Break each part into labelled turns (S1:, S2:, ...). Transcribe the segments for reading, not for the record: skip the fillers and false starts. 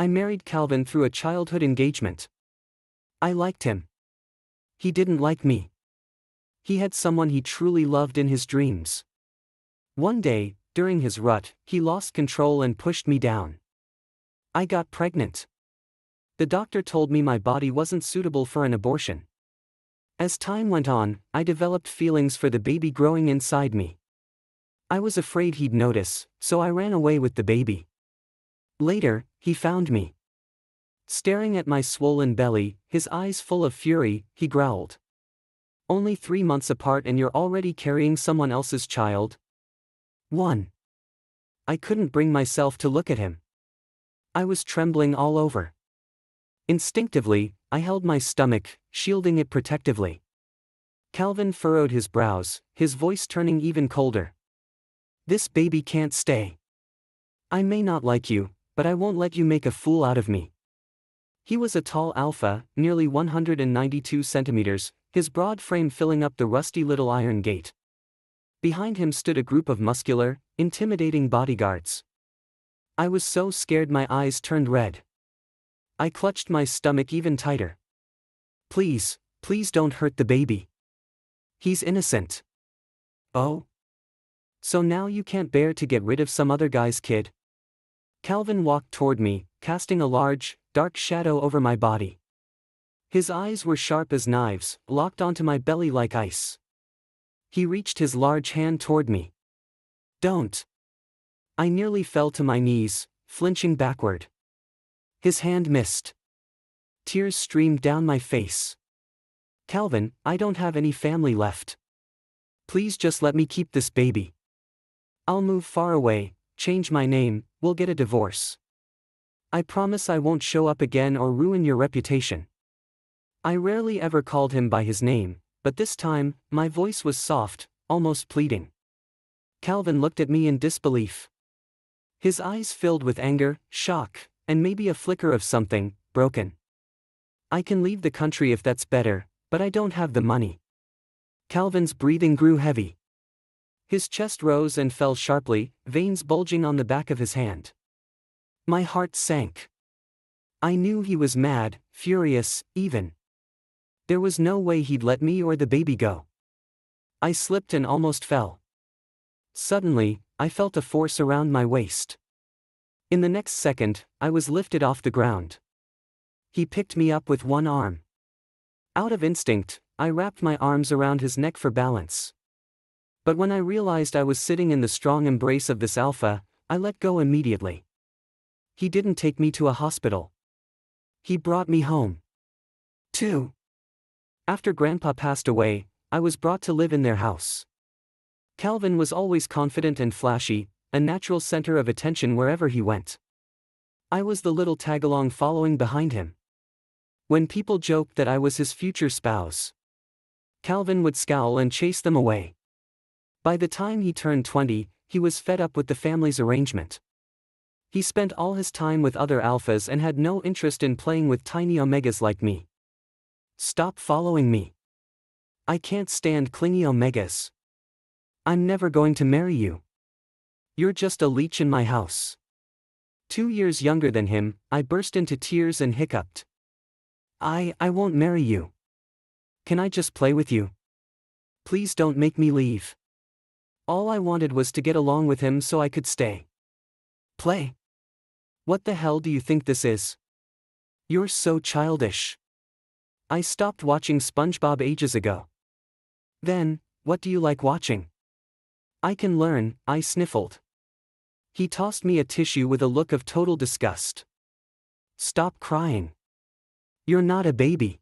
S1: I married Calvin through a childhood engagement. I liked him. He didn't like me. He had someone he truly loved in his dreams. One day, during his rut, he lost control and pushed me down. I got pregnant. The doctor told me my body wasn't suitable for an abortion. As time went on, I developed feelings for the baby growing inside me. I was afraid he'd notice, so I ran away with the baby. Later, he found me. Staring at my swollen belly, his eyes full of fury, he growled. "Only 3 months apart and you're already carrying someone else's child?" 1. I couldn't bring myself to look at him. I was trembling all over. Instinctively, I held my stomach, shielding it protectively. Calvin furrowed his brows, his voice turning even colder. "This baby can't stay. I may not like you, but I won't let you make a fool out of me." He was a tall alpha, nearly 192 centimeters, his broad frame filling up the rusty little iron gate. Behind him stood a group of muscular, intimidating bodyguards. I was so scared my eyes turned red. I clutched my stomach even tighter. Please don't hurt the baby. He's innocent." "Oh? So now you can't bear to get rid of some other guy's kid?" Calvin walked toward me, casting a large, dark shadow over my body. His eyes were sharp as knives, locked onto my belly like ice. He reached his large hand toward me. "Don't." I nearly fell to my knees, flinching backward. His hand missed. Tears streamed down my face. "Calvin, I don't have any family left. Please just let me keep this baby. I'll move far away, change my name, we'll get a divorce. I promise I won't show up again or ruin your reputation." I rarely ever called him by his name, but this time, my voice was soft, almost pleading. Calvin looked at me in disbelief. His eyes filled with anger, shock, and maybe a flicker of something broken. "I can leave the country if that's better, but I don't have the money." Calvin's breathing grew heavy. His chest rose and fell sharply, veins bulging on the back of his hand. My heart sank. I knew he was mad, furious, even. There was no way he'd let me or the baby go. I slipped and almost fell. Suddenly, I felt a force around my waist. In the next second, I was lifted off the ground. He picked me up with one arm. Out of instinct, I wrapped my arms around his neck for balance. But when I realized I was sitting in the strong embrace of this alpha, I let go immediately. He didn't take me to a hospital. He brought me home. 2. After Grandpa passed away, I was brought to live in their house. Calvin was always confident and flashy, a natural center of attention wherever he went. I was the little tagalong following behind him. When people joked that I was his future spouse, Calvin would scowl and chase them away. By the time he turned 20, he was fed up with the family's arrangement. He spent all his time with other alphas and had no interest in playing with tiny omegas like me. "Stop following me. I can't stand clingy omegas. I'm never going to marry you. You're just a leech in my house." 2 years younger than him, I burst into tears and hiccuped. I won't marry you. Can I just play with you? Please don't make me leave." All I wanted was to get along with him so I could stay. "Play? What the hell do you think this is? You're so childish. I stopped watching SpongeBob ages ago." "Then, what do you like watching?" "I can learn," I sniffled. He tossed me a tissue with a look of total disgust. "Stop crying. You're not a baby.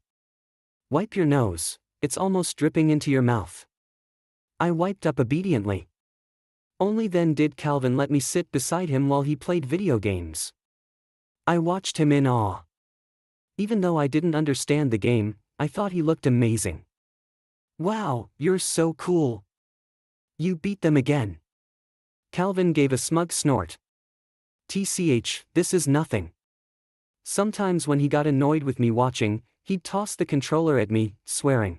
S1: Wipe your nose, it's almost dripping into your mouth." I wiped up obediently. Only then did Calvin let me sit beside him while he played video games. I watched him in awe. Even though I didn't understand the game, I thought he looked amazing. "Wow, you're so cool. You beat them again." Calvin gave a smug snort. "TCH, this is nothing." Sometimes when he got annoyed with me watching, he'd toss the controller at me, swearing.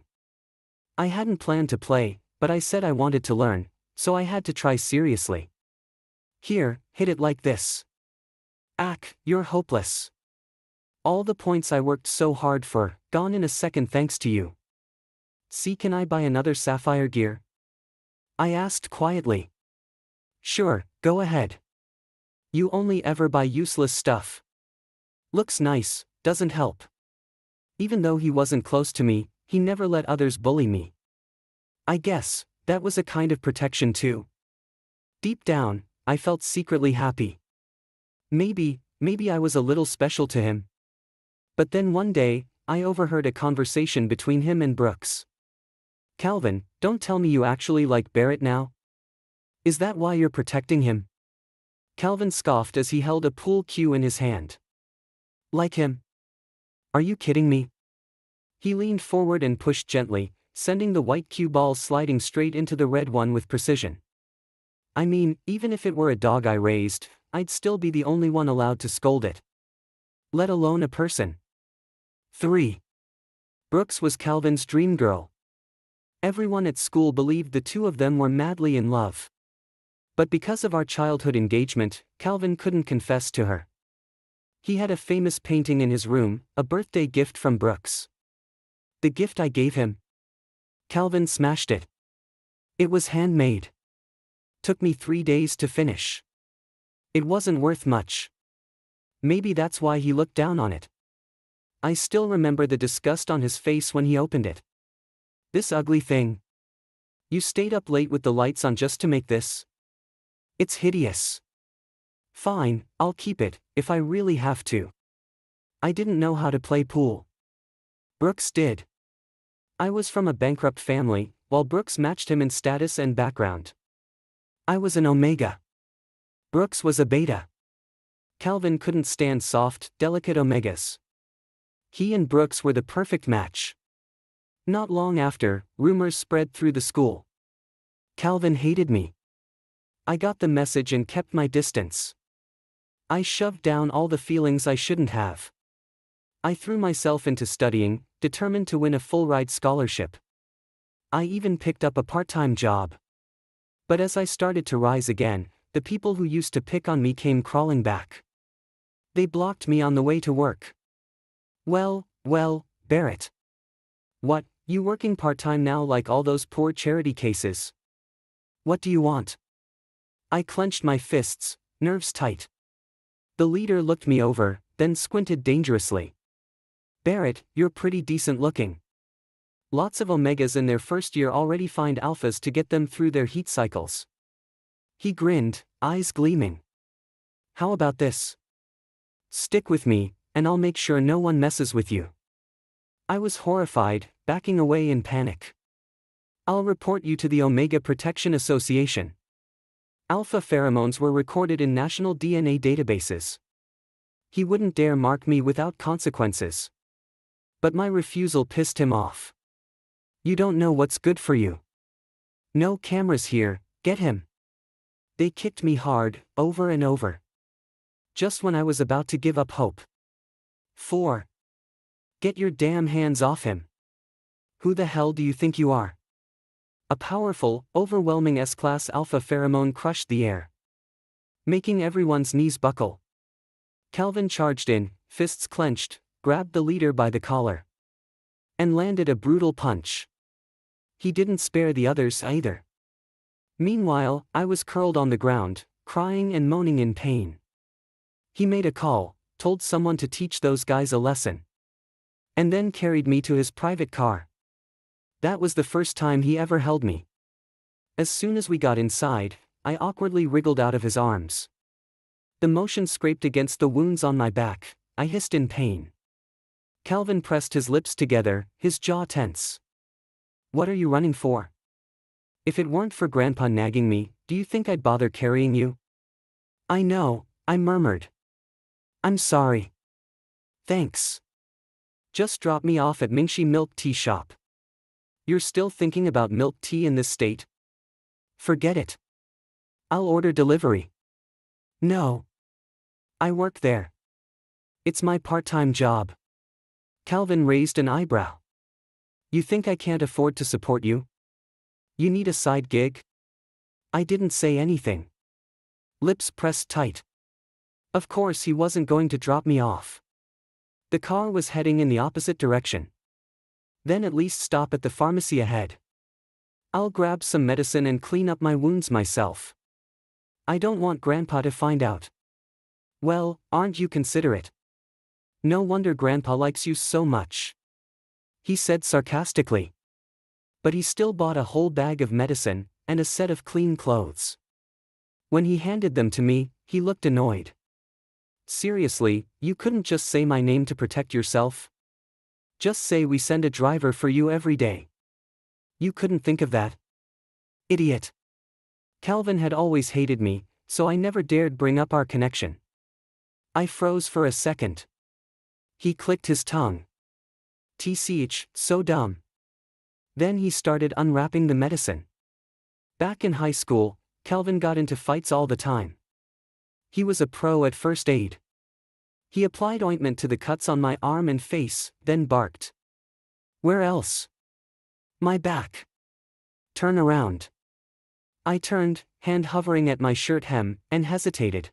S1: I hadn't planned to play, but I said I wanted to learn, so I had to try seriously. "Here, hit it like this." Ack, you're hopeless. All the points I worked so hard for, gone in a second thanks to you. See, can I buy another sapphire gear? I asked quietly. Sure, go ahead. You only ever buy useless stuff. Looks nice, doesn't help. Even though he wasn't close to me, he never let others bully me. I guess, that was a kind of protection too. Deep down, I felt secretly happy. Maybe I was a little special to him. But then one day, I overheard a conversation between him and Brooks. Calvin, don't tell me you actually like Barrett now? Is that why you're protecting him? Calvin scoffed as he held a pool cue in his hand. Like him? Are you kidding me? He leaned forward and pushed gently, sending the white cue ball sliding straight into the red one with precision. I mean, even if it were a dog I raised, I'd still be the only one allowed to scold it. Let alone a person. 3. Brooks was Calvin's dream girl. Everyone at school believed the two of them were madly in love. But because of our childhood engagement, Calvin couldn't confess to her. He had a famous painting in his room, a birthday gift from Brooks. The gift I gave him? Calvin smashed it. It was handmade. Took me 3 days to finish. It wasn't worth much. Maybe that's why he looked down on it. I still remember the disgust on his face when he opened it. This ugly thing. You stayed up late with the lights on just to make this? It's hideous. Fine, I'll keep it, if I really have to. I didn't know how to play pool. Brooks did. I was from a bankrupt family, while Brooks matched him in status and background. I was an omega. Brooks was a beta. Calvin couldn't stand soft, delicate omegas. He and Brooks were the perfect match. Not long after, rumors spread through the school. Calvin hated me. I got the message and kept my distance. I shoved down all the feelings I shouldn't have. I threw myself into studying, determined to win a full-ride scholarship. I even picked up a part-time job. But as I started to rise again, the people who used to pick on me came crawling back. They blocked me on the way to work. Well, Barrett. What, you working part-time now like all those poor charity cases? What do you want? I clenched my fists, nerves tight. The leader looked me over, then squinted dangerously. Barrett, you're pretty decent looking. Lots of omegas in their first year already find alphas to get them through their heat cycles. He grinned, eyes gleaming. How about this? Stick with me, and I'll make sure no one messes with you. I was horrified, backing away in panic. I'll report you to the Omega Protection Association. Alpha pheromones were recorded in national DNA databases. He wouldn't dare mark me without consequences. But my refusal pissed him off. You don't know what's good for you. No cameras here, get him. They kicked me hard, over and over. Just when I was about to give up hope. 4. Get your damn hands off him. Who the hell do you think you are? A powerful, overwhelming S-class alpha pheromone crushed the air, making everyone's knees buckle. Calvin charged in, fists clenched, grabbed the leader by the collar, and landed a brutal punch. He didn't spare the others either. Meanwhile, I was curled on the ground, crying and moaning in pain. He made a call, told someone to teach those guys a lesson, and then carried me to his private car. That was the first time he ever held me. As soon as we got inside, I awkwardly wriggled out of his arms. The motion scraped against the wounds on my back, I hissed in pain. Calvin pressed his lips together, his jaw tense. What are you running for? If it weren't for Grandpa nagging me, do you think I'd bother carrying you? I know, I murmured. I'm sorry. Thanks. Just drop me off at Mingxi Milk Tea Shop. You're still thinking about milk tea in this state? Forget it. I'll order delivery. No. I work there. It's my part-time job. Calvin raised an eyebrow. You think I can't afford to support you? You need a side gig? I didn't say anything. Lips pressed tight. Of course he wasn't going to drop me off. The car was heading in the opposite direction. Then at least stop at the pharmacy ahead. I'll grab some medicine and clean up my wounds myself. I don't want Grandpa to find out. Well, aren't you considerate? No wonder Grandpa likes you so much, he said sarcastically. But he still bought a whole bag of medicine and a set of clean clothes. When he handed them to me, he looked annoyed. Seriously, you couldn't just say my name to protect yourself? Just say we send a driver for you every day. You couldn't think of that? Idiot. Calvin had always hated me, so I never dared bring up our connection. I froze for a second. He clicked his tongue. TCH, so dumb. Then he started unwrapping the medicine. Back in high school, Calvin got into fights all the time. He was a pro at first aid. He applied ointment to the cuts on my arm and face, then barked. Where else? My back. Turn around. I turned, hand hovering at my shirt hem, and hesitated.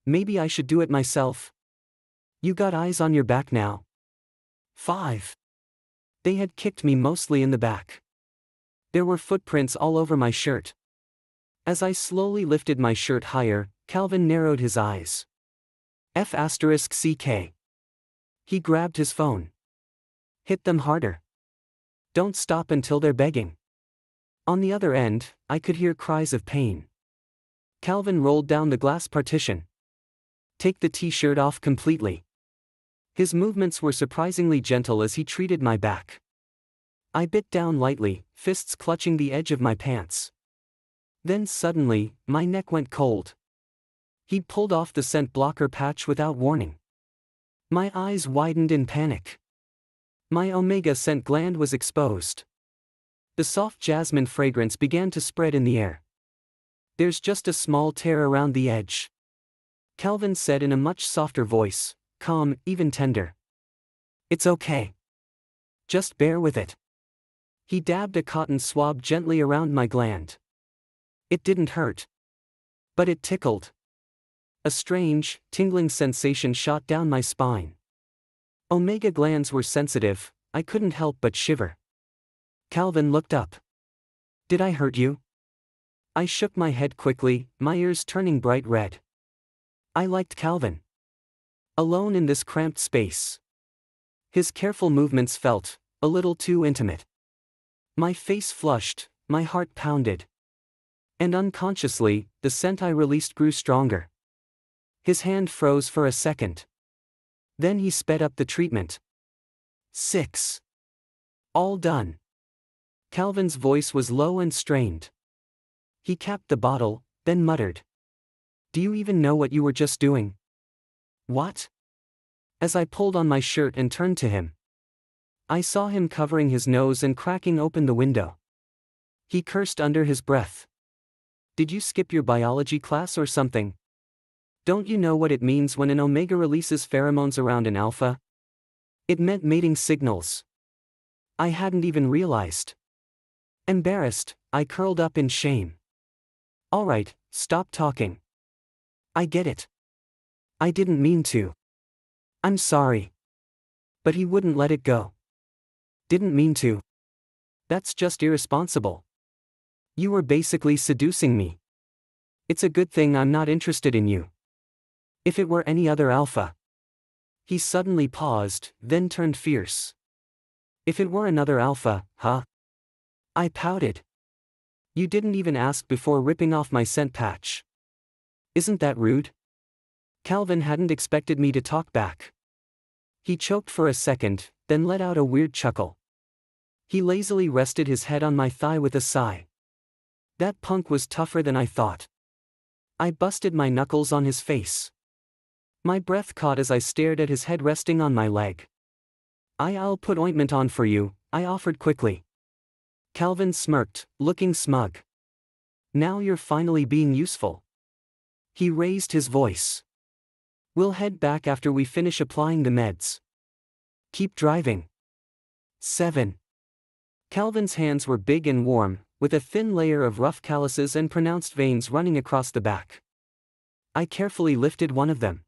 S1: Maybe I should do it myself. You got eyes on your back now? 5. They had kicked me mostly in the back. There were footprints all over my shirt. As I slowly lifted my shirt higher, Calvin narrowed his eyes. F***CK. He grabbed his phone. Hit them harder. Don't stop until they're begging. On the other end, I could hear cries of pain. Calvin rolled down the glass partition. Take the t-shirt off completely. His movements were surprisingly gentle as he treated my back. I bit down lightly, fists clutching the edge of my pants. Then suddenly, my neck went cold. He pulled off the scent blocker patch without warning. My eyes widened in panic. My omega scent gland was exposed. The soft jasmine fragrance began to spread in the air. There's just a small tear around the edge, Calvin said in a much softer voice, calm, even tender. It's okay. Just bear with it. He dabbed a cotton swab gently around my gland. It didn't hurt. But it tickled. A strange, tingling sensation shot down my spine. Omega glands were sensitive, I couldn't help but shiver. Calvin looked up. Did I hurt you? I shook my head quickly, my ears turning bright red. I liked Calvin. Alone in this cramped space. His careful movements felt a little too intimate. My face flushed, my heart pounded. And unconsciously, the scent I released grew stronger. His hand froze for a second. Then he sped up the treatment. 6. All done. Calvin's voice was low and strained. He capped the bottle, then muttered. Do you even know what you were just doing? What? As I pulled on my shirt and turned to him, I saw him covering his nose and cracking open the window. He cursed under his breath. Did you skip your biology class or something? Don't you know what it means when an omega releases pheromones around an alpha? It meant mating signals. I hadn't even realized. Embarrassed, I curled up in shame. All right, stop talking. I get it. I didn't mean to. I'm sorry. But he wouldn't let it go. Didn't mean to. That's just irresponsible. You were basically seducing me. It's a good thing I'm not interested in you. If it were any other alpha. He suddenly paused, then turned fierce. If it were another alpha, huh? I pouted. You didn't even ask before ripping off my scent patch. Isn't that rude? Calvin hadn't expected me to talk back. He choked for a second, then let out a weird chuckle. He lazily rested his head on my thigh with a sigh. That punk was tougher than I thought. I busted my knuckles on his face. My breath caught as I stared at his head resting on my leg. I'll put ointment on for you, I offered quickly. Calvin smirked, looking smug. Now you're finally being useful. He raised his voice. We'll head back after we finish applying the meds. Keep driving. 7. Calvin's hands were big and warm, with a thin layer of rough calluses and pronounced veins running across the back. I carefully lifted one of them.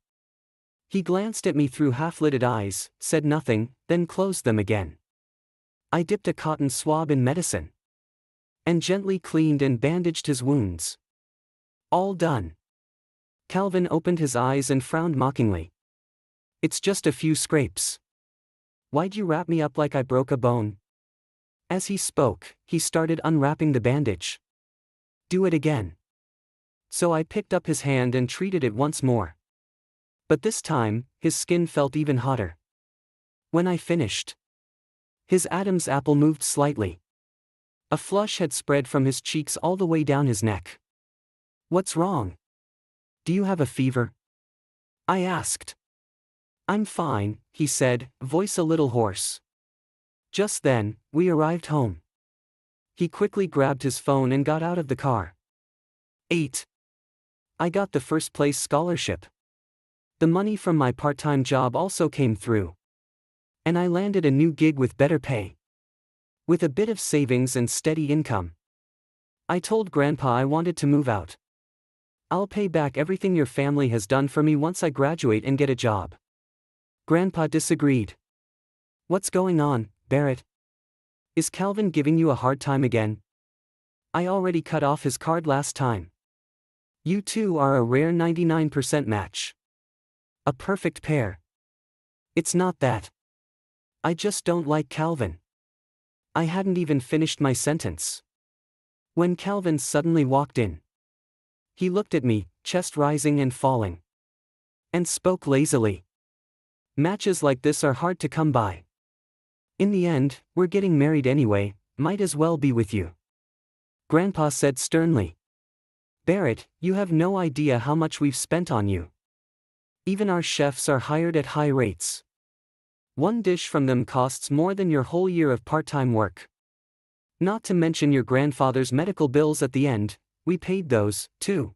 S1: He glanced at me through half-lidded eyes, said nothing, then closed them again. I dipped a cotton swab in medicine and gently cleaned and bandaged his wounds. All done. Calvin opened his eyes and frowned mockingly. It's just a few scrapes. Why'd you wrap me up like I broke a bone? As he spoke, he started unwrapping the bandage. Do it again. So I picked up his hand and treated it once more. But this time, his skin felt even hotter. When I finished, his Adam's apple moved slightly. A flush had spread from his cheeks all the way down his neck. What's wrong? Do you have a fever? I asked. I'm fine, he said, voice a little hoarse. Just then, we arrived home. He quickly grabbed his phone and got out of the car. 8. I got the first-place scholarship. The money from my part-time job also came through. And I landed a new gig with better pay. With a bit of savings and steady income. I told Grandpa I wanted to move out. I'll pay back everything your family has done for me once I graduate and get a job. Grandpa disagreed. What's going on, Barrett? Is Calvin giving you a hard time again? I already cut off his card last time. You two are a rare 99% match. A perfect pair. It's not that. I just don't like Calvin. I hadn't even finished my sentence when Calvin suddenly walked in. He looked at me, chest rising and falling, and spoke lazily. Matches like this are hard to come by. In the end, we're getting married anyway, might as well be with you. Grandpa said sternly. Barrett, you have no idea how much we've spent on you. Even our chefs are hired at high rates. One dish from them costs more than your whole year of part-time work. Not to mention your grandfather's medical bills at the end, we paid those, too.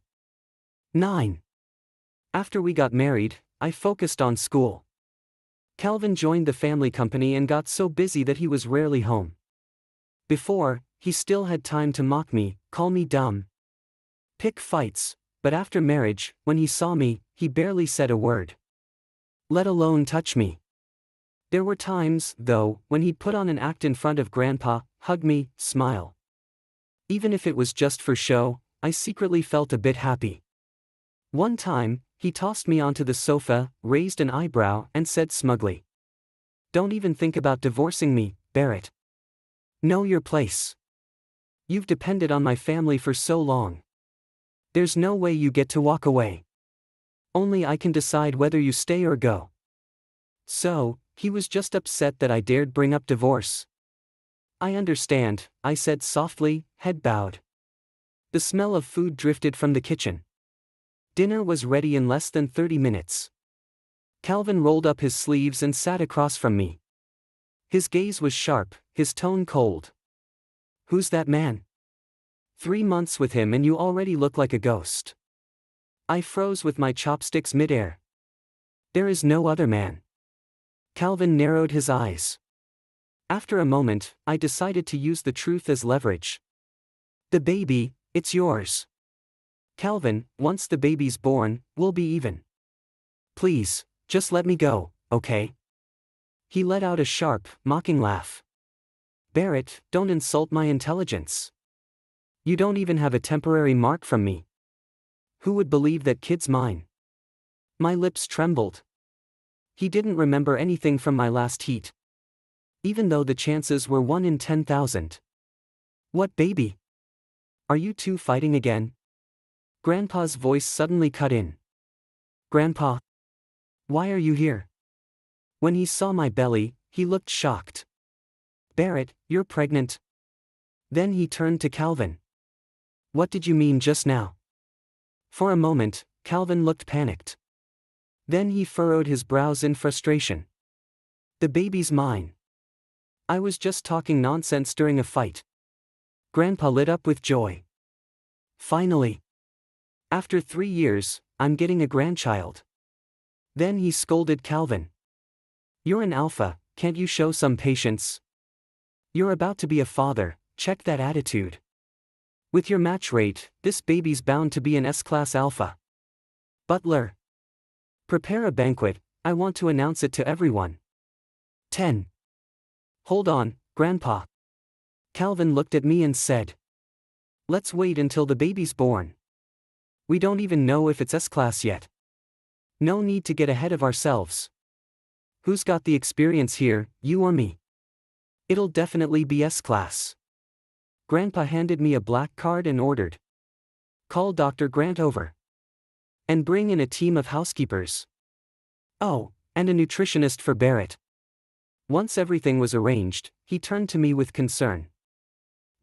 S1: 9. After we got married, I focused on school. Calvin joined the family company and got so busy that he was rarely home. Before, he still had time to mock me, call me dumb, pick fights, but after marriage, when he saw me, he barely said a word. Let alone touch me. There were times, though, when he'd put on an act in front of Grandpa, hug me, smile. Even if it was just for show, I secretly felt a bit happy. One time, he tossed me onto the sofa, raised an eyebrow, and said smugly, Don't even think about divorcing me, Barrett. Know your place. You've depended on my family for so long. There's no way you get to walk away. Only I can decide whether you stay or go. So, he was just upset that I dared bring up divorce. I understand, I said softly, head bowed. The smell of food drifted from the kitchen. Dinner was ready in less than 30 minutes. Calvin rolled up his sleeves and sat across from me. His gaze was sharp, his tone cold. Who's that man? 3 months with him and you already look like a ghost. I froze with my chopsticks midair. There is no other man. Calvin narrowed his eyes. After a moment, I decided to use the truth as leverage. The baby, it's yours. Calvin, once the baby's born, we'll be even. Please, just let me go, okay? He let out a sharp, mocking laugh. Barrett, don't insult my intelligence. You don't even have a temporary mark from me. Who would believe that kid's mine? My lips trembled. He didn't remember anything from my last heat. Even though the chances were 1 in 10,000. What baby? Are you two fighting again? Grandpa's voice suddenly cut in. Grandpa? Why are you here? When he saw my belly, he looked shocked. Barrett, you're pregnant? Then he turned to Calvin. What did you mean just now? For a moment, Calvin looked panicked. Then he furrowed his brows in frustration. The baby's mine. I was just talking nonsense during a fight. Grandpa lit up with joy. Finally. After 3 years, I'm getting a grandchild. Then he scolded Calvin. You're an alpha, can't you show some patience? You're about to be a father, check that attitude. With your match rate, this baby's bound to be an S-class alpha. Butler. Prepare a banquet, I want to announce it to everyone. 10. Hold on, Grandpa. Calvin looked at me and said. Let's wait until the baby's born. We don't even know if it's S-class yet. No need to get ahead of ourselves. Who's got the experience here, you or me? It'll definitely be S-class. Grandpa handed me a black card and ordered. Call Dr. Grant over. And bring in a team of housekeepers. Oh, and a nutritionist for Barrett. Once everything was arranged, he turned to me with concern.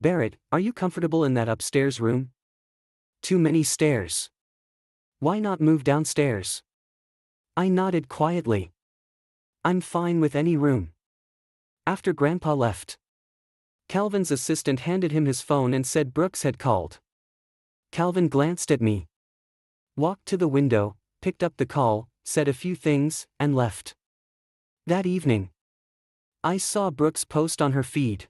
S1: Barrett, are you comfortable in that upstairs room? Too many stairs. Why not move downstairs? I nodded quietly. I'm fine with any room. After Grandpa left, Calvin's assistant handed him his phone and said Brooks had called. Calvin glanced at me, walked to the window, picked up the call, said a few things, and left. That evening, I saw Brooks post on her feed.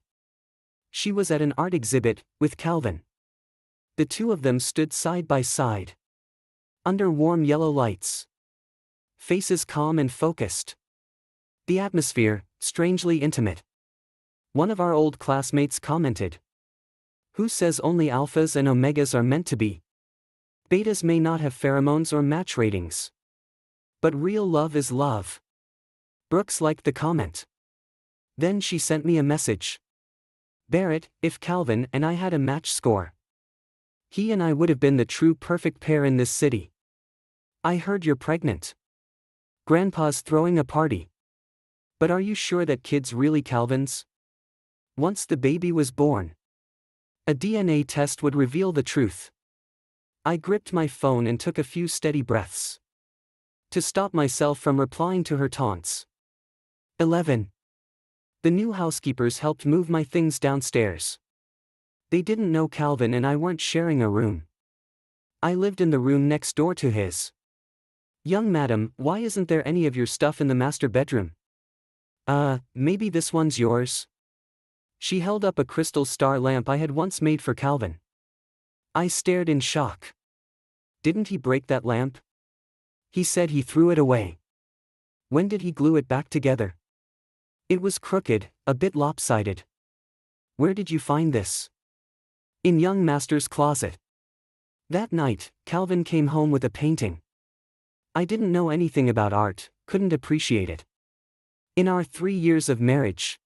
S1: She was at an art exhibit, with Calvin. The two of them stood side by side, under warm yellow lights. Faces calm and focused. The atmosphere, strangely intimate. One of our old classmates commented. Who says only alphas and omegas are meant to be? Betas may not have pheromones or match ratings. But real love is love. Brooks liked the comment. Then she sent me a message. Barrett, if Calvin and I had a match score, he and I would have been the true perfect pair in this city. I heard you're pregnant. Grandpa's throwing a party. But are you sure that kid's really Calvin's? Once the baby was born, a DNA test would reveal the truth. I gripped my phone and took a few steady breaths to stop myself from replying to her taunts. 11. The new housekeepers helped move my things downstairs. They didn't know Calvin and I weren't sharing a room. I lived in the room next door to his. Young madam, why isn't there any of your stuff in the master bedroom? Maybe this one's yours? She held up a crystal star lamp I had once made for Calvin. I stared in shock. Didn't he break that lamp? He said he threw it away. When did he glue it back together? It was crooked, a bit lopsided. Where did you find this? In young master's closet. That night, Calvin came home with a painting. I didn't know anything about art, couldn't appreciate it. In our 3 years of marriage,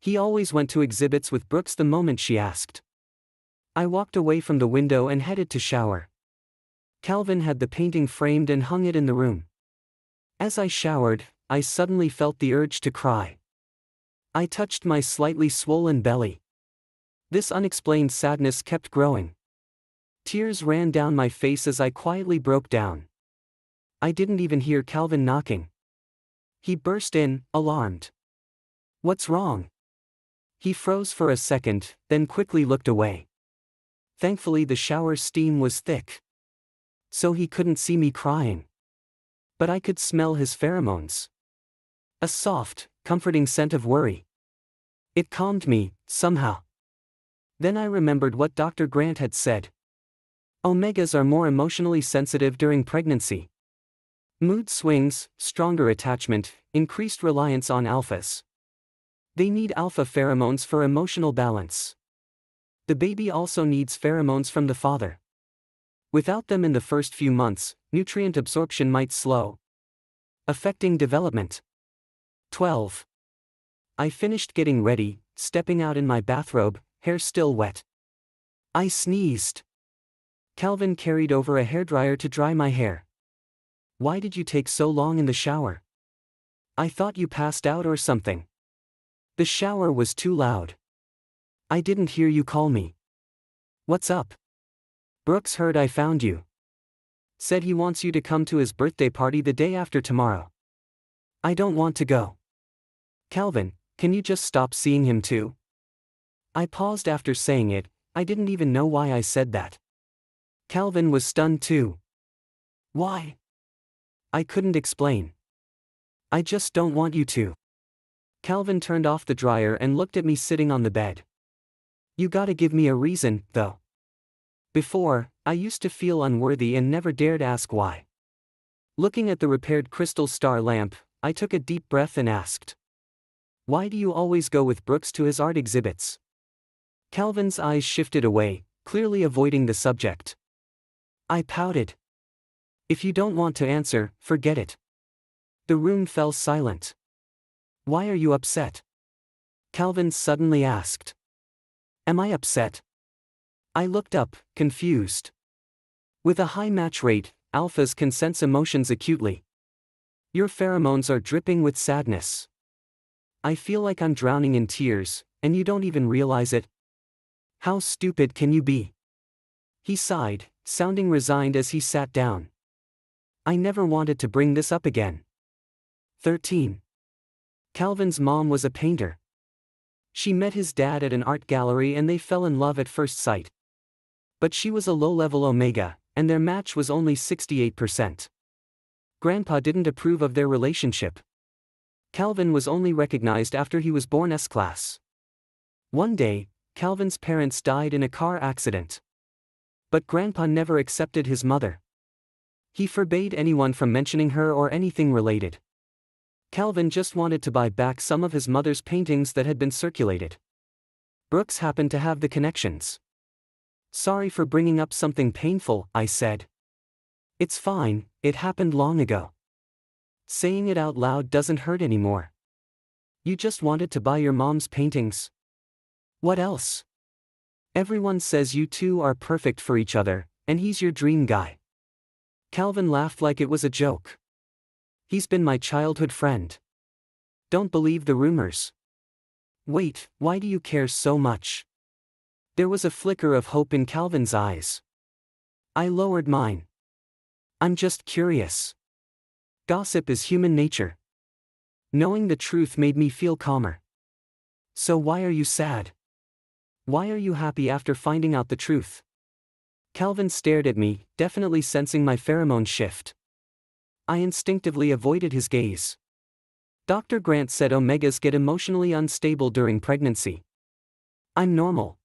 S1: he always went to exhibits with Brooks the moment she asked. I walked away from the window and headed to shower. Calvin had the painting framed and hung it in the room. As I showered, I suddenly felt the urge to cry. I touched my slightly swollen belly. This unexplained sadness kept growing. Tears ran down my face as I quietly broke down. I didn't even hear Calvin knocking. He burst in, alarmed. What's wrong? He froze for a second, then quickly looked away. Thankfully the shower's steam was thick, so he couldn't see me crying. But I could smell his pheromones. A soft, comforting scent of worry. It calmed me, somehow. Then I remembered what Dr. Grant had said. Omegas are more emotionally sensitive during pregnancy. Mood swings, stronger attachment, increased reliance on alphas. They need alpha pheromones for emotional balance. The baby also needs pheromones from the father. Without them in the first few months, nutrient absorption might slow, affecting development. 12. I finished getting ready, stepping out in my bathrobe, hair still wet. I sneezed. Calvin carried over a hairdryer to dry my hair. Why did you take so long in the shower? I thought you passed out or something. The shower was too loud. I didn't hear you call me. What's up? Brooks heard I found you. Said he wants you to come to his birthday party the day after tomorrow. I don't want to go. Calvin, can you just stop seeing him too? I paused after saying it, I didn't even know why I said that. Calvin was stunned too. Why? I couldn't explain. I just don't want you to. Calvin turned off the dryer and looked at me sitting on the bed. You gotta give me a reason, though. Before, I used to feel unworthy and never dared ask why. Looking at the repaired crystal star lamp, I took a deep breath and asked, "Why do you always go with Brooks to his art exhibits?" Calvin's eyes shifted away, clearly avoiding the subject. I pouted. "If you don't want to answer, forget it." The room fell silent. "Why are you upset?" Calvin suddenly asked. "Am I upset?" I looked up, confused. With a high match rate, alphas can sense emotions acutely. Your pheromones are dripping with sadness. I feel like I'm drowning in tears, and you don't even realize it. How stupid can you be? He sighed, sounding resigned as he sat down. I never wanted to bring this up again. 13. Calvin's mom was a painter. She met his dad at an art gallery and they fell in love at first sight. But she was a low-level omega, and their match was only 68%. Grandpa didn't approve of their relationship. Calvin was only recognized after he was born S-class. One day, Calvin's parents died in a car accident. But Grandpa never accepted his mother. He forbade anyone from mentioning her or anything related. Calvin just wanted to buy back some of his mother's paintings that had been circulated. Brooks happened to have the connections. "Sorry for bringing up something painful," I said. "It's fine, it happened long ago." Saying it out loud doesn't hurt anymore. You just wanted to buy your mom's paintings. What else? Everyone says you two are perfect for each other, and he's your dream guy. Calvin laughed like it was a joke. He's been my childhood friend. Don't believe the rumors. Wait, why do you care so much? There was a flicker of hope in Calvin's eyes. I lowered mine. I'm just curious. Gossip is human nature. Knowing the truth made me feel calmer. So why are you sad? Why are you happy after finding out the truth? Calvin stared at me, definitely sensing my pheromone shift. I instinctively avoided his gaze. Dr. Grant said omegas get emotionally unstable during pregnancy. I'm normal.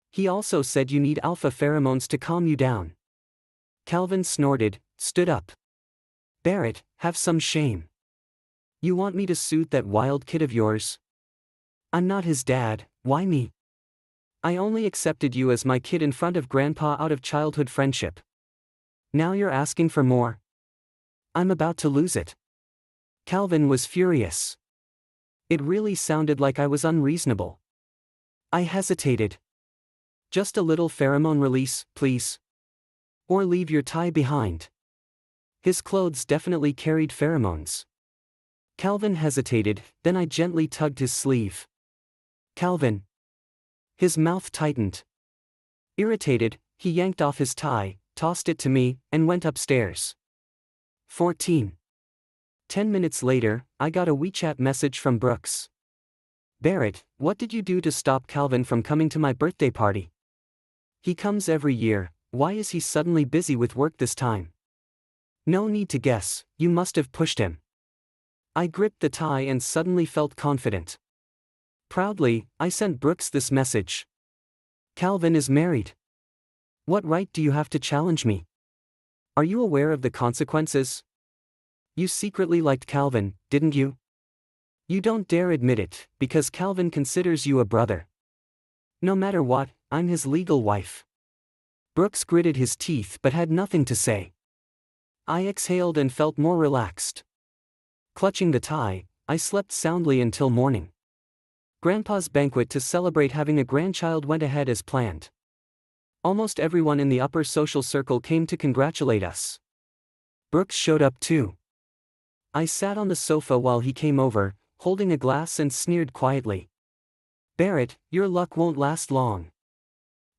S1: He also said you need alpha pheromones to calm you down. Calvin snorted, stood up. Barrett, have some shame. You want me to suit that wild kid of yours? I'm not his dad, why me? I only accepted you as my kid in front of Grandpa out of childhood friendship. Now you're asking for more? I'm about to lose it. Calvin was furious. It really sounded like I was unreasonable. I hesitated. Just a little pheromone release, please. Or leave your tie behind. His clothes definitely carried pheromones. Calvin hesitated, then I gently tugged his sleeve. Calvin. His mouth tightened. Irritated, he yanked off his tie, tossed it to me, and went upstairs. 14. 10 minutes later, I got a WeChat message from Brooks. Barrett, what did you do to stop Calvin from coming to my birthday party? He comes every year, why is he suddenly busy with work this time? No need to guess, you must have pushed him. I gripped the tie and suddenly felt confident. Proudly, I sent Brooks this message. Calvin is married. What right do you have to challenge me? Are you aware of the consequences? You secretly liked Calvin, didn't you? You don't dare admit it, because Calvin considers you a brother. No matter what, I'm his legal wife. Brooks gritted his teeth but had nothing to say. I exhaled and felt more relaxed. Clutching the tie, I slept soundly until morning. Grandpa's banquet to celebrate having a grandchild went ahead as planned. Almost everyone in the upper social circle came to congratulate us. Brooks showed up too. I sat on the sofa while he came over, holding a glass and sneered quietly. Barrett, your luck won't last long.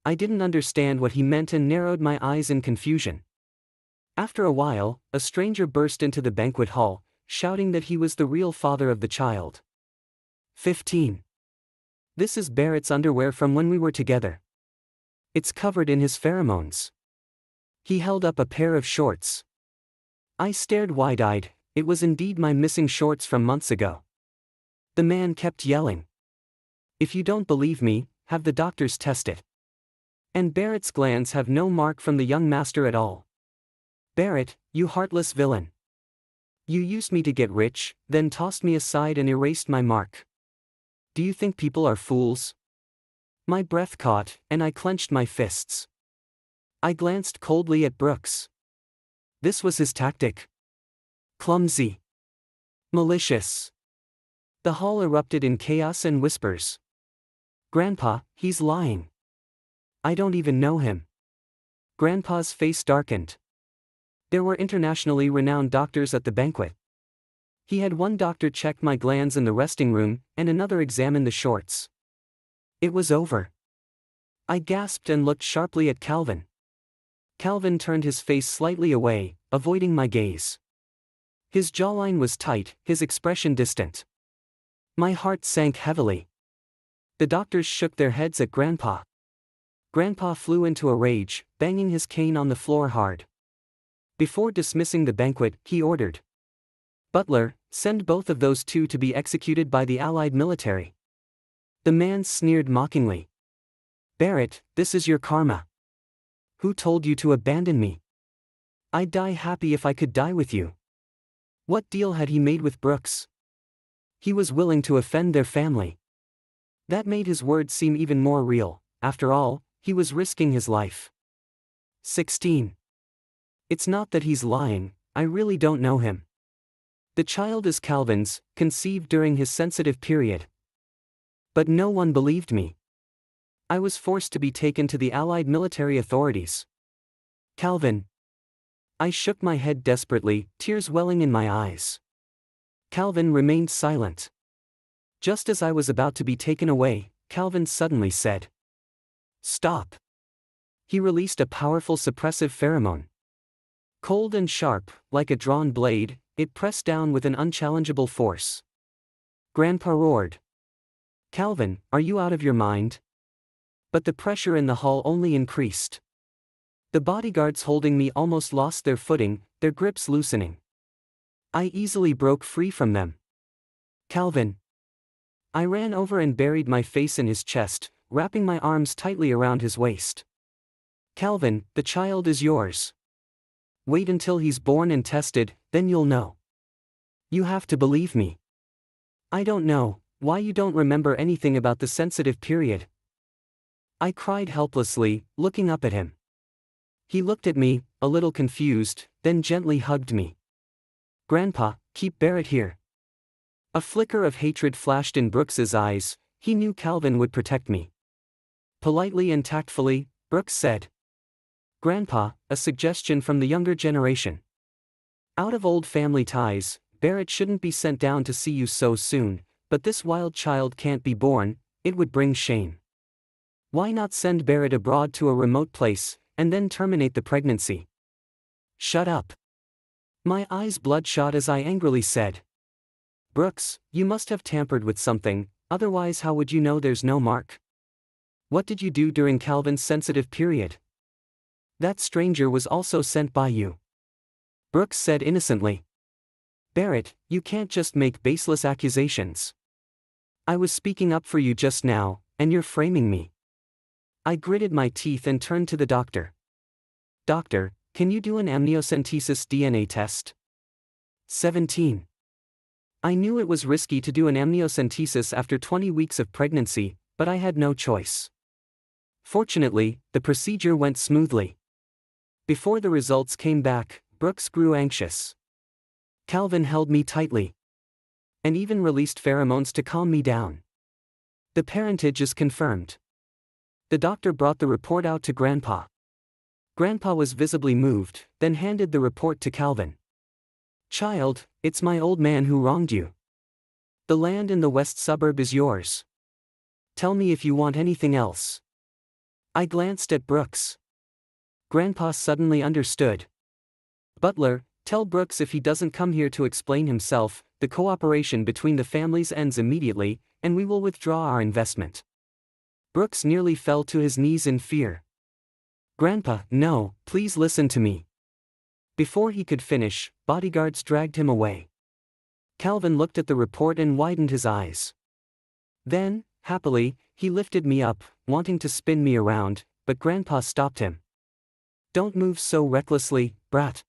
S1: I didn't understand what he meant and narrowed my eyes in confusion. After a while, a stranger burst into the banquet hall, shouting that he was the real father of the child. 15. This is Barrett's underwear from when we were together. It's covered in his pheromones. He held up a pair of shorts. I stared wide-eyed, it was indeed my missing shorts from months ago. The man kept yelling. If you don't believe me, have the doctors test it. And Barrett's glands have no mark from the young master at all. Barrett, you heartless villain. You used me to get rich, then tossed me aside and erased my mark. Do you think people are fools? My breath caught, and I clenched my fists. I glanced coldly at Brooks. This was his tactic. Clumsy. Malicious. The hall erupted in chaos and whispers. Grandpa, he's lying. I don't even know him. Grandpa's face darkened. There were internationally renowned doctors at the banquet. He had one doctor check my glands in the resting room, and another examine the shorts. It was over. I gasped and looked sharply at Calvin. Calvin turned his face slightly away, avoiding my gaze. His jawline was tight, his expression distant. My heart sank heavily. The doctors shook their heads at Grandpa. Grandpa flew into a rage, banging his cane on the floor hard. Before dismissing the banquet, he ordered, "Butler, send both of those two to be executed by the Allied military." The man sneered mockingly. "Barrett, this is your karma. Who told you to abandon me? I'd die happy if I could die with you." What deal had he made with Brooks? He was willing to offend their family. That made his words seem even more real. After all, he was risking his life. 16. It's not that he's lying, I really don't know him. The child is Calvin's, conceived during his sensitive period. But no one believed me. I was forced to be taken to the Allied military authorities. Calvin. I shook my head desperately, tears welling in my eyes. Calvin remained silent. Just as I was about to be taken away, Calvin suddenly said, "Stop." He released a powerful suppressive pheromone. Cold and sharp, like a drawn blade, it pressed down with an unchallengeable force. Grandpa roared. "Calvin, are you out of your mind?" But the pressure in the hall only increased. The bodyguards holding me almost lost their footing, their grips loosening. I easily broke free from them. "Calvin." I ran over and buried my face in his chest, wrapping my arms tightly around his waist. "Calvin, the child is yours. Wait until he's born and tested, then you'll know. You have to believe me. I don't know why you don't remember anything about the sensitive period." I cried helplessly, looking up at him. He looked at me, a little confused, then gently hugged me. "Grandpa, keep Barrett here." A flicker of hatred flashed in Brooks's eyes. He knew Calvin would protect me. Politely and tactfully, Brooks said, "Grandpa, a suggestion from the younger generation. Out of old family ties, Barrett shouldn't be sent down to see you so soon, but this wild child can't be born, it would bring shame. Why not send Barrett abroad to a remote place, and then terminate the pregnancy?" "Shut up." My eyes bloodshot as I angrily said, "Brooks, you must have tampered with something, otherwise how would you know there's no mark? What did you do during Calvin's sensitive period? That stranger was also sent by you." Brooks said innocently. "Barrett, you can't just make baseless accusations. I was speaking up for you just now, and you're framing me." I gritted my teeth and turned to the doctor. "Doctor, can you do an amniocentesis DNA test?" 17. I knew it was risky to do an amniocentesis after 20 weeks of pregnancy, but I had no choice. Fortunately, the procedure went smoothly. Before the results came back, Brooks grew anxious. Calvin held me tightly, and even released pheromones to calm me down. "The parentage is confirmed." The doctor brought the report out to Grandpa. Grandpa was visibly moved, then handed the report to Calvin. "Child, it's my old man who wronged you. The land in the west suburb is yours. Tell me if you want anything else." I glanced at Brooks. Grandpa suddenly understood. "Butler, tell Brooks if he doesn't come here to explain himself, the cooperation between the families ends immediately, and we will withdraw our investment." Brooks nearly fell to his knees in fear. "Grandpa, no, please listen to me." Before he could finish, bodyguards dragged him away. Calvin looked at the report and widened his eyes. Then, happily, he lifted me up, wanting to spin me around, but Grandpa stopped him. "Don't move so recklessly, brat.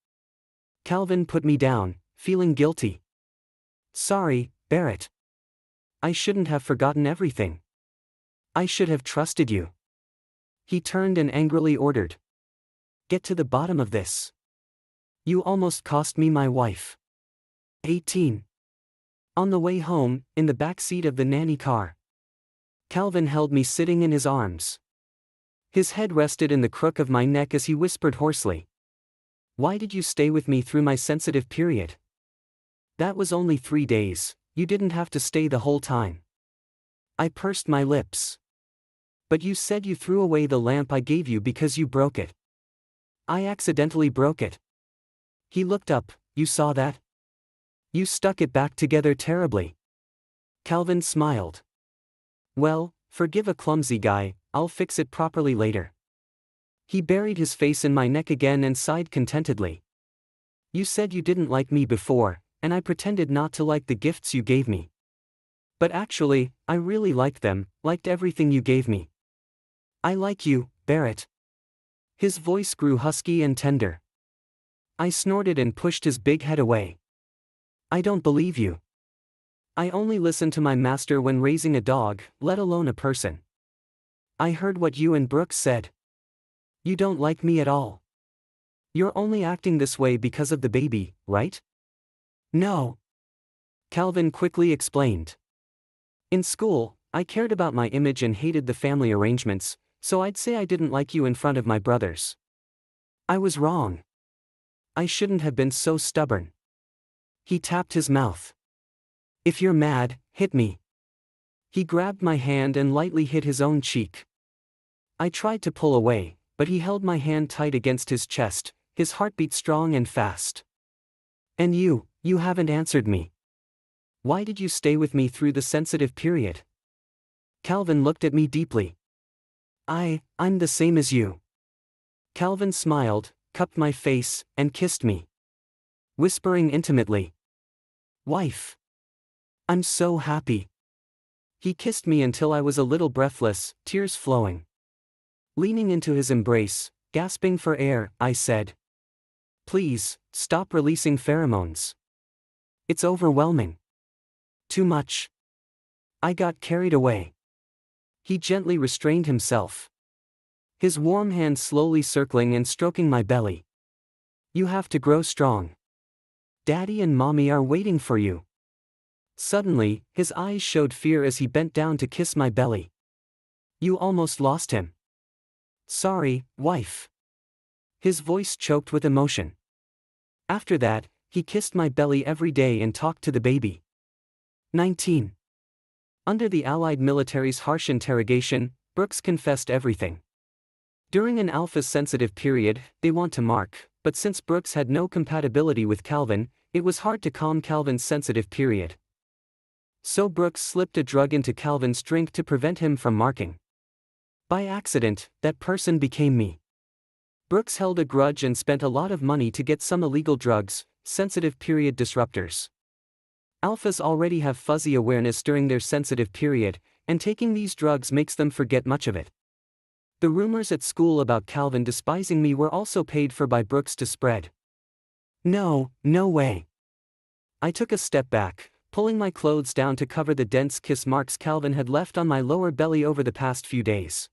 S1: Calvin put me down, feeling guilty. Sorry, Barrett. I shouldn't have forgotten everything. I should have trusted you. He turned and angrily ordered. Get to the bottom of this. You almost cost me my wife. 18. On the way home, in the back seat of the nanny car, Calvin held me sitting in his arms. His head rested in the crook of my neck as he whispered hoarsely. Why did you stay with me through my sensitive period? That was only 3 days, you didn't have to stay the whole time. I pursed my lips. But you said you threw away the lamp I gave you because you broke it. I accidentally broke it. He looked up, you saw that? You stuck it back together terribly. Calvin smiled. Well, forgive a clumsy guy, I'll fix it properly later. He buried his face in my neck again and sighed contentedly. You said you didn't like me before, and I pretended not to like the gifts you gave me. But actually, I really liked them, liked everything you gave me. I like you, Barrett. His voice grew husky and tender. I snorted and pushed his big head away. I don't believe you. I only listen to my master when raising a dog, let alone a person. I heard what you and Brooks said. You don't like me at all. You're only acting this way because of the baby, right? No. Calvin quickly explained. In school, I cared about my image and hated the family arrangements, so I'd say I didn't like you in front of my brothers. I was wrong. I shouldn't have been so stubborn. He tapped his mouth. If you're mad, hit me. He grabbed my hand and lightly hit his own cheek. I tried to pull away, but he held my hand tight against his chest, his heartbeat strong and fast. And you haven't answered me. Why did you stay with me through the sensitive period? Calvin looked at me deeply. I'm the same as you. Calvin smiled, cupped my face, and kissed me. Whispering intimately. Wife. I'm so happy. He kissed me until I was a little breathless, tears flowing. Leaning into his embrace, gasping for air, I said. Please, stop releasing pheromones. It's overwhelming. Too much. I got carried away. He gently restrained himself. His warm hand slowly circling and stroking my belly. You have to grow strong. Daddy and Mommy are waiting for you. Suddenly, his eyes showed fear as he bent down to kiss my belly. You almost lost him. Sorry, wife. His voice choked with emotion. After that, he kissed my belly every day and talked to the baby. 19. Under the Allied military's harsh interrogation, Brooks confessed everything. During an Alpha's sensitive period, they want to mark, but since Brooks had no compatibility with Calvin, it was hard to calm Calvin's sensitive period. So Brooks slipped a drug into Calvin's drink to prevent him from marking. By accident, that person became me. Brooks held a grudge and spent a lot of money to get some illegal drugs, sensitive period disruptors. Alphas already have fuzzy awareness during their sensitive period, and taking these drugs makes them forget much of it. The rumors at school about Calvin despising me were also paid for by Brooks to spread. No way. I took a step back, pulling my clothes down to cover the dense kiss marks Calvin had left on my lower belly over the past few days.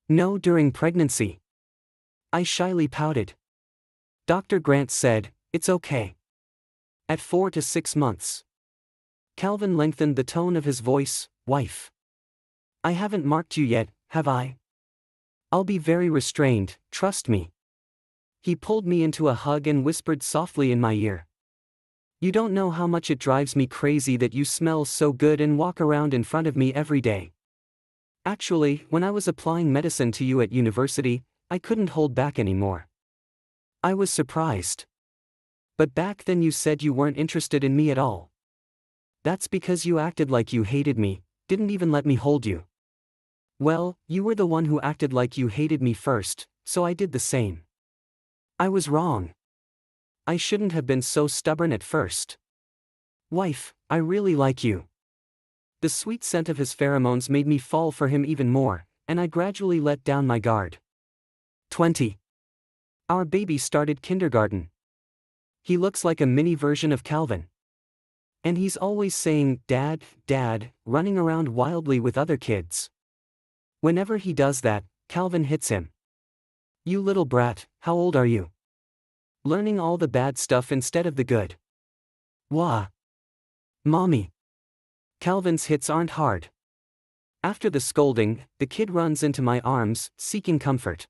S1: No, during pregnancy. I shyly pouted. Dr. Grant said, it's okay. At 4 to 6 months. Calvin lengthened the tone of his voice, wife. I haven't marked you yet, have I? I'll be very restrained, trust me. He pulled me into a hug and whispered softly in my ear. You don't know how much it drives me crazy that you smell so good and walk around in front of me every day. Actually, when I was applying medicine to you at university, I couldn't hold back anymore. I was surprised. But back then you said you weren't interested in me at all. That's because you acted like you hated me, didn't even let me hold you. Well, you were the one who acted like you hated me first, so I did the same. I was wrong. I shouldn't have been so stubborn at first. Wife, I really like you. The sweet scent of his pheromones made me fall for him even more, and I gradually let down my guard. 20. Our baby started kindergarten. He looks like a mini version of Calvin. And he's always saying, "Dad, Dad," running around wildly with other kids. Whenever he does that, Calvin hits him. "You little brat, how old are you? Learning all the bad stuff instead of the good." Wah. Mommy. Calvin's hits aren't hard. After the scolding, the kid runs into my arms, seeking comfort.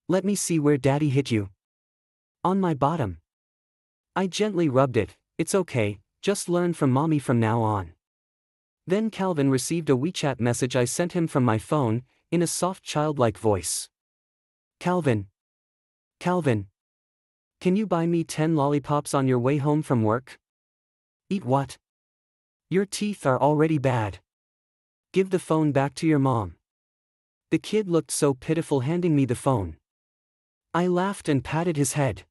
S1: "Let me see where Daddy hit you." "On my bottom." I gently rubbed it. "It's okay, just learn from Mommy from now on." Then Calvin received a WeChat message I sent him from my phone, in a soft childlike voice. "Calvin. Calvin. Can you buy me 10 lollipops on your way home from work?" "Eat what? Your teeth are already bad. Give the phone back to your mom." The kid looked so pitiful handing me the phone. I laughed and patted his head.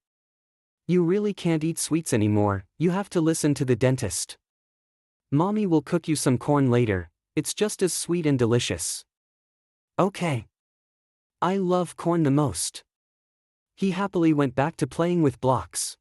S1: "You really can't eat sweets anymore, you have to listen to the dentist. Mommy will cook you some corn later, it's just as sweet and delicious." "Okay. I love corn the most." He happily went back to playing with blocks.